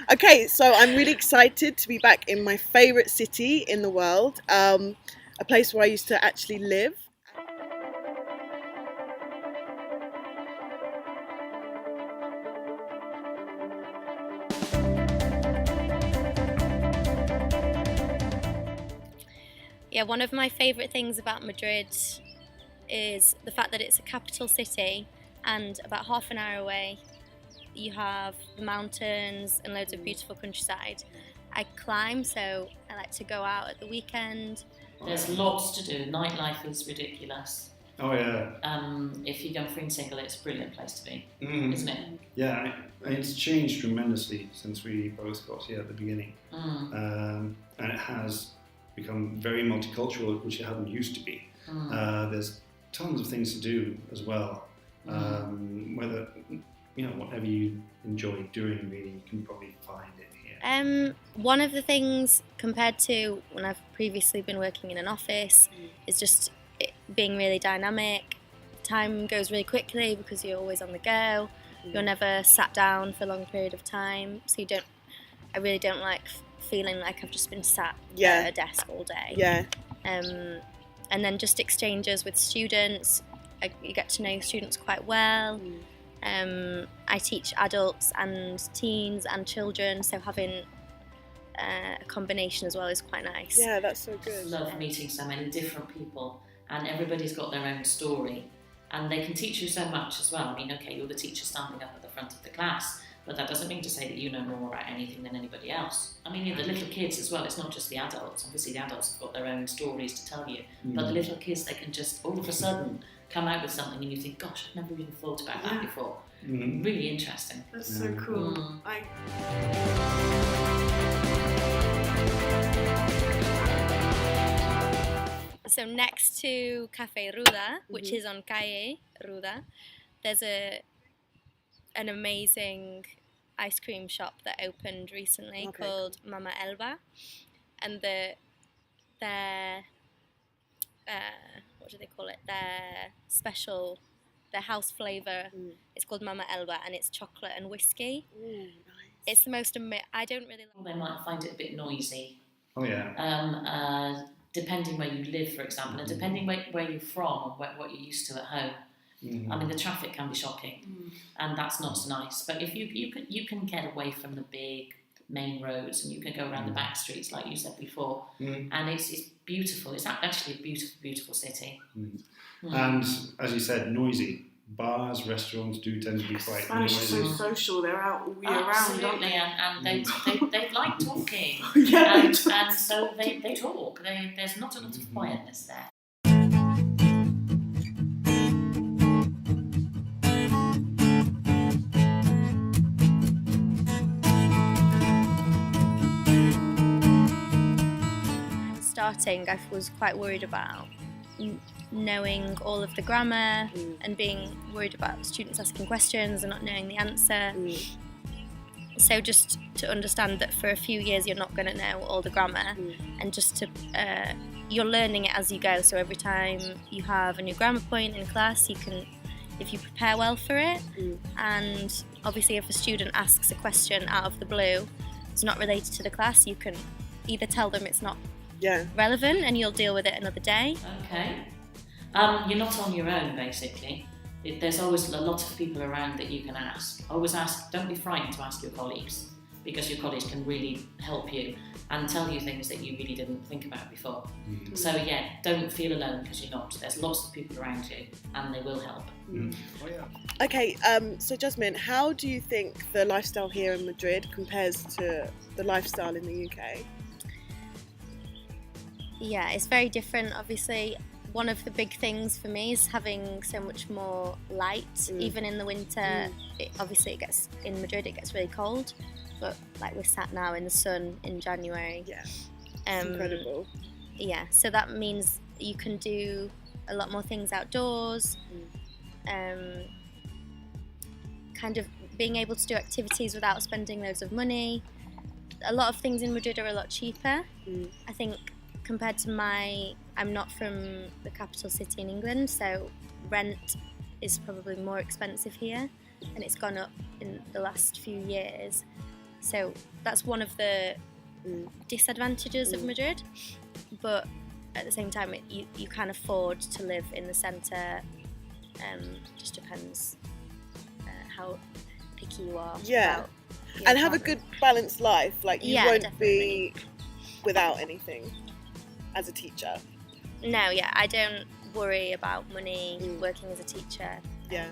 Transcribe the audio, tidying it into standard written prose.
Okay, so I'm really excited to be back in my favourite city in the world, a place where I used to actually live. Yeah, one of my favourite things about Madrid is the fact that it's a capital city, and about half an hour away you have the mountains and loads of beautiful countryside. I climb, so I like to go out at the weekend. There's lots to do. Nightlife is ridiculous. Oh yeah. If you're young, free and single, it's a brilliant place to be, Mm. isn't it? Yeah, it's changed tremendously since we both got here at the beginning, and it has become very multicultural, which it hadn't used to be. There's tons of things to do as well. Whether whatever you enjoy doing, really, you can probably find it here. One of the things compared to when I've previously been working in an office is just it being really dynamic. Time goes really quickly because you're always on the go. You're never sat down for a long period of time, so I really don't like feeling like I've just been sat at a desk all day. Yeah. And then just exchanges with students. You get to know students quite well. I teach adults and teens and children, so having a combination as well is quite nice. Yeah, that's so good. I love meeting so many different people, and everybody's got their own story, and they can teach you so much as well. I mean, okay, you're the teacher standing up at the front of the class, but that doesn't mean to say that you know more about anything than anybody else. I mean, the little kids as well, it's not just the adults. Obviously, the adults have got their own stories to tell you, but the little kids, they can just all of a sudden come out with something and you think, gosh, I've never even thought about that before. Really interesting. That's so cool. So next to Cafe Ruda, which is on Calle Ruda, there's an amazing ice cream shop that opened recently called Mama Elba, and their what do they call it? Their house flavour. It's called Mama Elba, and it's chocolate and whiskey. Nice. It's the most I don't really like. They might find it a bit noisy. Oh yeah. Depending where you live, for example, and depending where you're from and what you're used to at home. I mean, the traffic can be shocking, and that's not so nice. But if you can get away from the big main roads, and you can go around the back streets, like you said before, and it's beautiful. It's actually a beautiful, beautiful city. And as you said, noisy. Bars, restaurants do tend to be quite Spanish noisy. are so social. They're out all year round, aren't Absolutely, they? and they like talking, Yeah, and so they talk. There's not a lot of quietness there. Starting, I was quite worried about knowing all of the grammar and being worried about students asking questions and not knowing the answer. So just to understand that for a few years you're not going to know all the grammar, and just to you're learning it as you go. So every time you have a new grammar point in class, you can, if you prepare well for it, and obviously if a student asks a question out of the blue, it's not related to the class, you can either tell them it's not relevant and you'll deal with it another day. Okay. You're not on your own, basically. There's always a lot of people around that you can ask. Always ask, don't be frightened to ask your colleagues, because your colleagues can really help you and tell you things that you really didn't think about before. So yeah, don't feel alone, because you're not. There's lots of people around you and they will help. Oh yeah. Okay, so Jasmine, how do you think the lifestyle here in Madrid compares to the lifestyle in the UK? Yeah, it's very different, obviously. One of the big things for me is having so much more light. Even in the winter, obviously in Madrid it gets really cold, but like we're sat now in the sun in January. Yeah, it's incredible. Yeah, so that means you can do a lot more things outdoors. Kind of being able to do activities without spending loads of money. A lot of things in Madrid are a lot cheaper. I think compared to I'm not from the capital city in England, so rent is probably more expensive here, and it's gone up in the last few years. So that's one of the disadvantages of Madrid, but at the same time you can afford to live in the centre. Just depends how picky you are. Yeah. About And have a good balanced life. Like, you won't definitely be without anything as a teacher. No, I don't worry about money working as a teacher. Yeah.